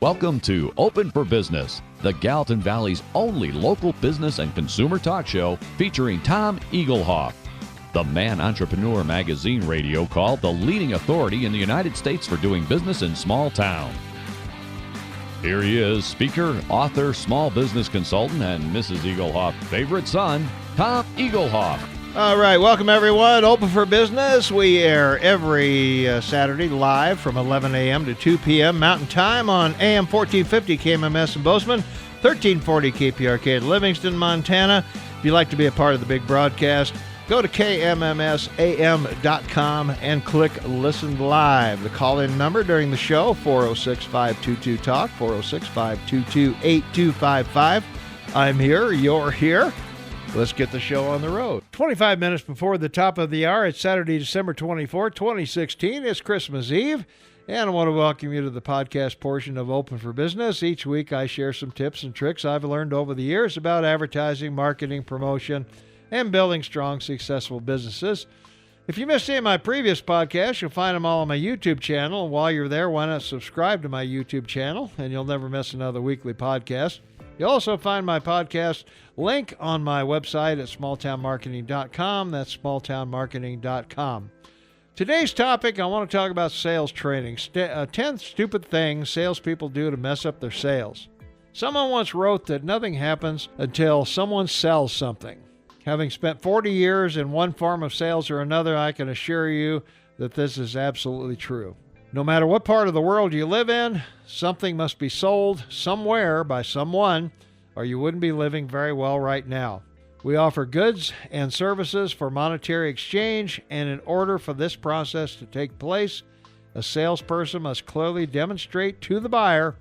Welcome to Open for Business, the Gallatin Valley's only local business and consumer talk show featuring Tom Egelhoff, the Man Entrepreneur magazine radio called the leading authority in the United States for doing business in small town. Here he is, speaker, author, small business consultant, and Mrs. Egelhoff's favorite son, Tom Egelhoff. All right, welcome everyone. Open for Business. We air every Saturday live from 11 a.m. to 2 p.m. Mountain Time on AM 1450 KMMS in Bozeman, 1340 KPRK in Livingston, Montana. If you'd like to be a part of the big broadcast, go to kmmsam.com and click Listen Live. The call-in number during the show, 406-522-TALK, 406-522-8255. I'm here, you're here. Let's get the show on the road. 25 minutes before the top of the hour, it's Saturday, December 24, 2016. It's Christmas Eve, and I want to welcome you to the podcast portion of Open for Business. Each week, I share some tips and tricks I've learned over the years about advertising, marketing, promotion, and building strong, successful businesses. If you missed any of my previous podcasts, you'll find them all on my YouTube channel. And while you're there, why not subscribe to my YouTube channel, and you'll never miss another weekly podcast. You'll also find my podcast link on my website at smalltownmarketing.com. That's smalltownmarketing.com. Today's topic, I want to talk about sales training. 10 stupid things salespeople do to mess up their sales. Someone once wrote that nothing happens until someone sells something. Having spent 40 years in one form of sales or another, I can assure you that this is absolutely true. No matter what part of the world you live in, something must be sold somewhere by someone, or you wouldn't be living very well right now. We offer goods and services for monetary exchange, and in order for this process to take place, a salesperson must clearly demonstrate to the buyer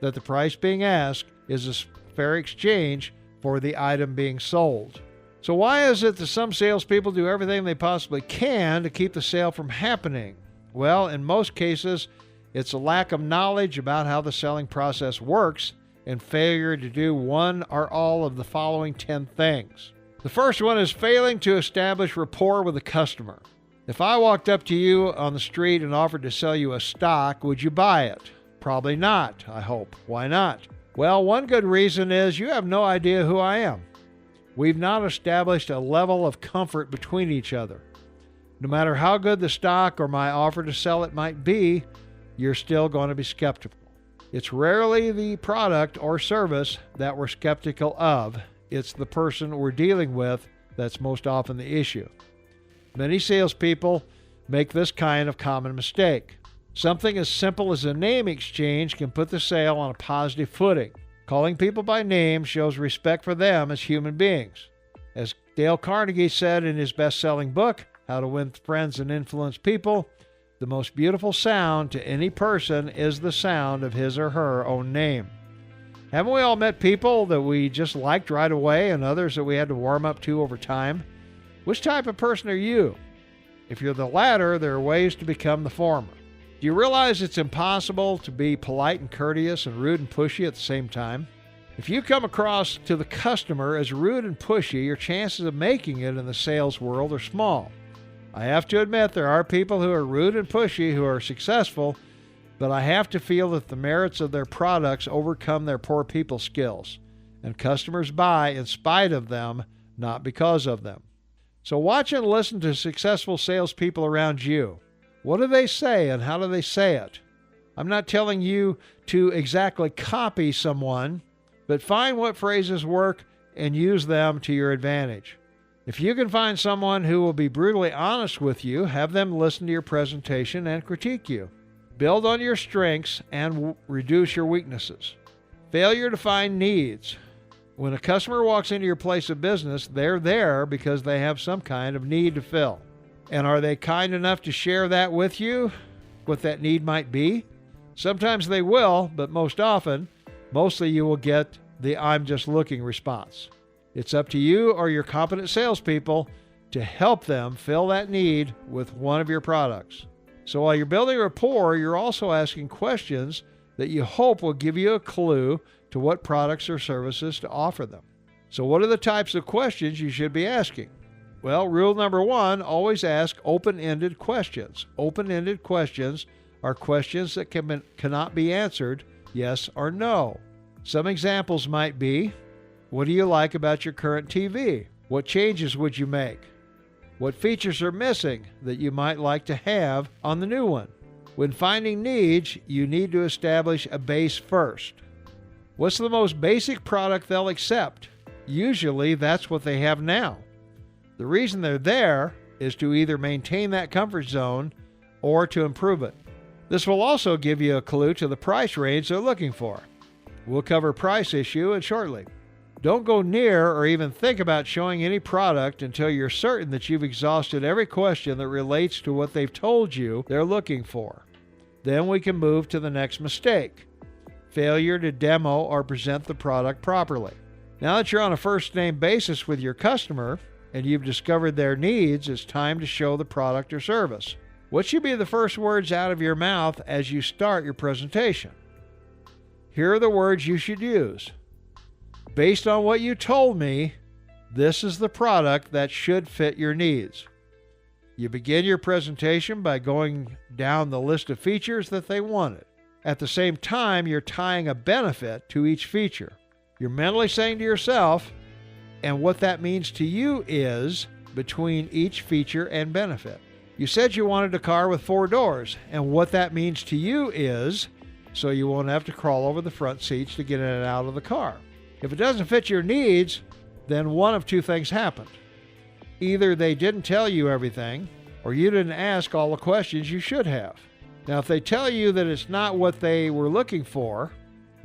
that the price being asked is a fair exchange for the item being sold. So why is it that some salespeople do everything they possibly can to keep the sale from happening? Well, in most cases, it's a lack of knowledge about how the selling process works and failure to do one or all of the following 10 things. The first one is failing to establish rapport with the customer. If I walked up to you on the street and offered to sell you a stock, would you buy it? Probably not, I hope. Why not? Well, one good reason is you have no idea who I am. We've not established a level of comfort between each other. No matter how good the stock or my offer to sell it might be, you're still going to be skeptical. It's rarely the product or service that we're skeptical of. It's the person we're dealing with that's most often the issue. Many salespeople make this kind of common mistake. Something as simple as a name exchange can put the sale on a positive footing. Calling people by name shows respect for them as human beings. As Dale Carnegie said in his best-selling book, How to Win Friends and Influence People, the most beautiful sound to any person is the sound of his or her own name. Haven't we all met people that we just liked right away and others that we had to warm up to over time? Which type of person are you? If you're the latter, there are ways to become the former. Do you realize it's impossible to be polite and courteous and rude and pushy at the same time? If you come across to the customer as rude and pushy, your chances of making it in the sales world are small. I have to admit there are people who are rude and pushy who are successful, but I have to feel that the merits of their products overcome their poor people skills, and customers buy in spite of them, not because of them. So watch and listen to successful salespeople around you. What do they say and how do they say it? I'm not telling you to exactly copy someone, but find what phrases work and use them to your advantage. If you can find someone who will be brutally honest with you, have them listen to your presentation and critique you. Build on your strengths and reduce your weaknesses. Failure to find needs. When a customer walks into your place of business, they're there because they have some kind of need to fill. And are they kind enough to share that with you, what that need might be? Sometimes they will, but mostly you will get the "I'm just looking" response. It's up to you or your competent salespeople to help them fill that need with one of your products. So while you're building rapport, you're also asking questions that you hope will give you a clue to what products or services to offer them. So what are the types of questions you should be asking? Well, rule number one, always ask open-ended questions. Open-ended questions are questions that cannot be answered Yes or no? Some examples might be, what do you like about your current TV? What changes would you make? What features are missing that you might like to have on the new one? When finding needs, you need to establish a base first. What's the most basic product they'll accept? Usually that's what they have now. The reason they're there is to either maintain that comfort zone or to improve it. This will also give you a clue to the price range they're looking for. We'll cover price issue shortly. Don't go near or even think about showing any product until you're certain that you've exhausted every question that relates to what they've told you they're looking for. Then we can move to the next mistake: failure to demo or present the product properly. Now that you're on a first-name basis with your customer and you've discovered their needs, it's time to show the product or service. What should be the first words out of your mouth as you start your presentation? Here are the words you should use. Based on what you told me, this is the product that should fit your needs. You begin your presentation by going down the list of features that they wanted. At the same time, you're tying a benefit to each feature. You're mentally saying to yourself, and what that means to you is between each feature and benefit. You said you wanted a car with 4 doors, and what that means to you is so you won't have to crawl over the front seats to get in and out of the car. If it doesn't fit your needs, then one of two things happened. Either they didn't tell you everything, or you didn't ask all the questions you should have. Now, if they tell you that it's not what they were looking for,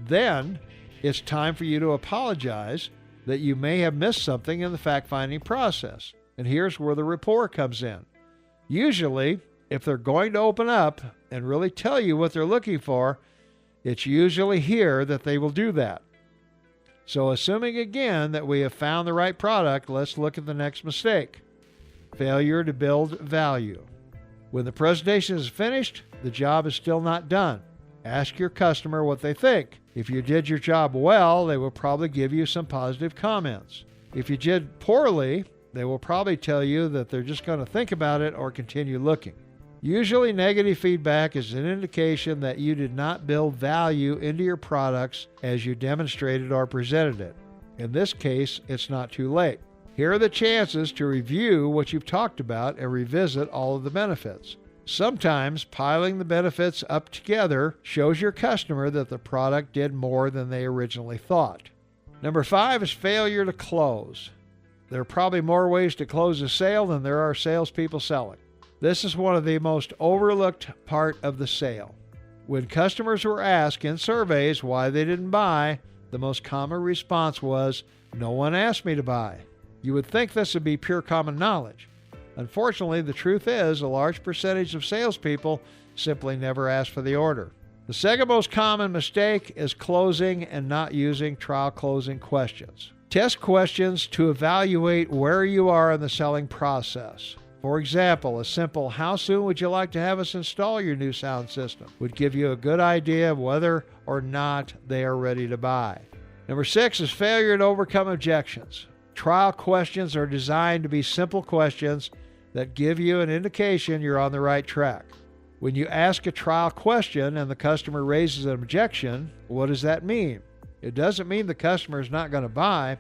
then it's time for you to apologize that you may have missed something in the fact-finding process. And here's where the rapport comes in. Usually, if they're going to open up and really tell you what they're looking for, it's usually here that they will do that. So assuming again that we have found the right product, let's look at the next mistake: failure to build value. When the presentation is finished, the job is still not done. Ask your customer what they think. If you did your job well, they will probably give you some positive comments. If you did poorly, they will probably tell you that they're just going to think about it or continue looking. Usually negative feedback is an indication that you did not build value into your products as you demonstrated or presented it. In this case, it's not too late. Here are the chances to review what you've talked about and revisit all of the benefits. Sometimes piling the benefits up together shows your customer that the product did more than they originally thought. Number 5 is failure to close. There are probably more ways to close a sale than there are salespeople selling. This is one of the most overlooked part of the sale. When customers were asked in surveys why they didn't buy, the most common response was, "No one asked me to buy." You would think this would be pure common knowledge. Unfortunately, the truth is a large percentage of salespeople simply never ask for the order. The second most common mistake is closing and not using trial closing questions. Test questions to evaluate where you are in the selling process. For example, a simple "How soon would you like to have us install your new sound system?" would give you a good idea of whether or not they are ready to buy. Number 6 is failure to overcome objections. Trial questions are designed to be simple questions that give you an indication you're on the right track. When you ask a trial question and the customer raises an objection, what does that mean? It doesn't mean the customer is not going to buy.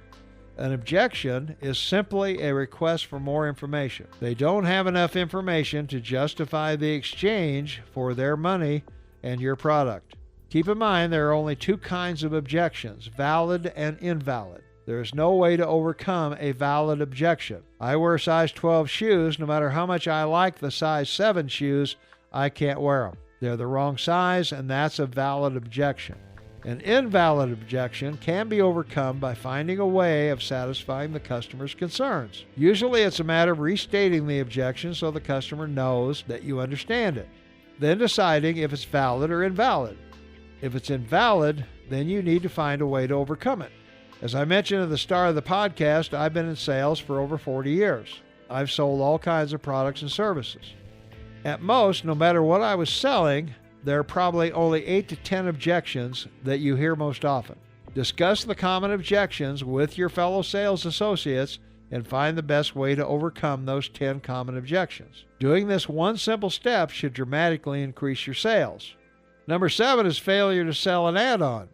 An objection is simply a request for more information. They don't have enough information to justify the exchange for their money and your product. Keep in mind there are only 2 kinds of objections: valid and invalid. There is no way to overcome a valid objection. I wear size 12 shoes. No matter how much I like the size 7 shoes, I can't wear them. They're the wrong size, and that's a valid objection. An invalid objection can be overcome by finding a way of satisfying the customer's concerns. Usually it's a matter of restating the objection so the customer knows that you understand it, then deciding if it's valid or invalid. If it's invalid, then you need to find a way to overcome it. As I mentioned at the start of the podcast, I've been in sales for over 40 years. I've sold all kinds of products and services. At most, no matter what I was selling, there are probably only 8 to 10 objections that you hear most often. Discuss the common objections with your fellow sales associates and find the best way to overcome those 10 common objections. Doing this one simple step should dramatically increase your sales. Number 7 is failure to sell an add-on.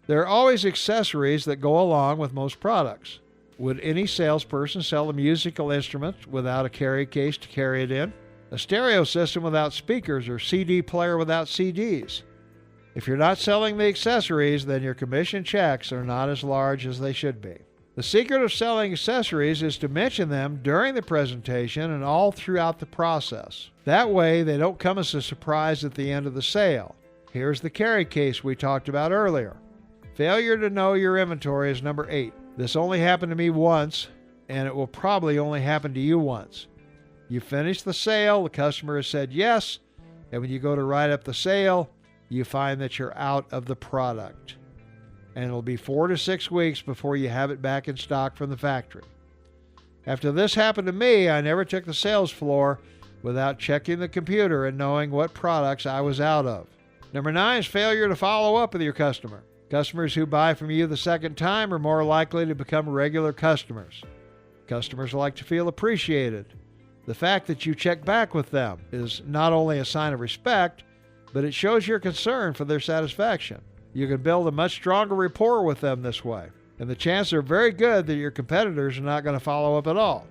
There are always accessories that go along with most products. Would any salesperson sell a musical instrument without a carry case to carry it in? A stereo system without speakers or CD player without CDs? If you're not selling the accessories, then your commission checks are not as large as they should be. The secret of selling accessories is to mention them during the presentation and all throughout the process. That way, they don't come as a surprise at the end of the sale. Here's the carry case we talked about earlier. Failure to know your inventory is number 8. This only happened to me once, and it will probably only happen to you once. You finish the sale, the customer has said yes, and when you go to write up the sale, you find that you're out of the product. And it'll be 4 to 6 weeks before you have it back in stock from the factory. After this happened to me, I never took the sales floor without checking the computer and knowing what products I was out of. Number 9 is failure to follow up with your customer. Customers who buy from you the second time are more likely to become regular customers. Customers like to feel appreciated. The fact that you check back with them is not only a sign of respect, but it shows your concern for their satisfaction. You can build a much stronger rapport with them this way, and the chances are very good that your competitors are not going to follow up at all.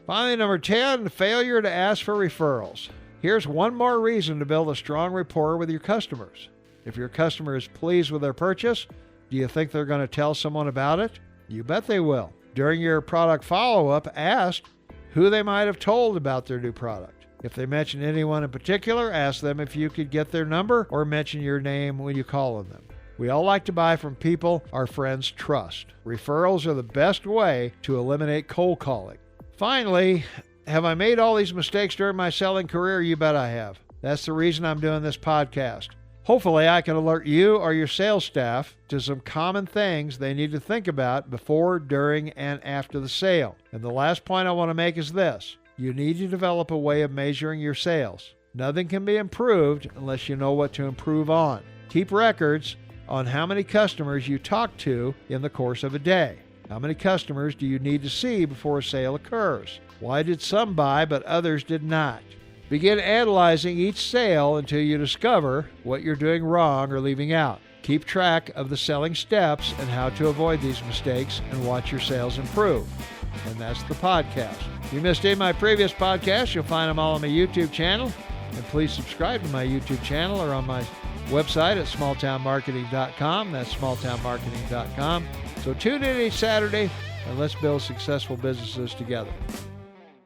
Finally, number 10, failure to ask for referrals. Here's one more reason to build a strong rapport with your customers. If your customer is pleased with their purchase, do you think they're going to tell someone about it? You bet they will. During your product follow-up, ask who they might have told about their new product. If they mention anyone in particular, ask them if you could get their number or mention your name when you call on them. We all like to buy from people our friends trust. Referrals are the best way to eliminate cold calling. Finally, have I made all these mistakes during my selling career? You bet I have. That's the reason I'm doing this podcast. Hopefully, I can alert you or your sales staff to some common things they need to think about before, during, and after the sale. And the last point I want to make is this. You need to develop a way of measuring your sales. Nothing can be improved unless you know what to improve on. Keep records on how many customers you talk to in the course of a day. How many customers do you need to see before a sale occurs? Why did some buy but others did not? Begin analyzing each sale until you discover what you're doing wrong or leaving out. Keep track of the selling steps and how to avoid these mistakes and watch your sales improve. And that's the podcast. If you missed any of my previous podcasts, you'll find them all on my YouTube channel. And please subscribe to my YouTube channel or on my website at smalltownmarketing.com. That's smalltownmarketing.com. So tune in each Saturday and let's build successful businesses together.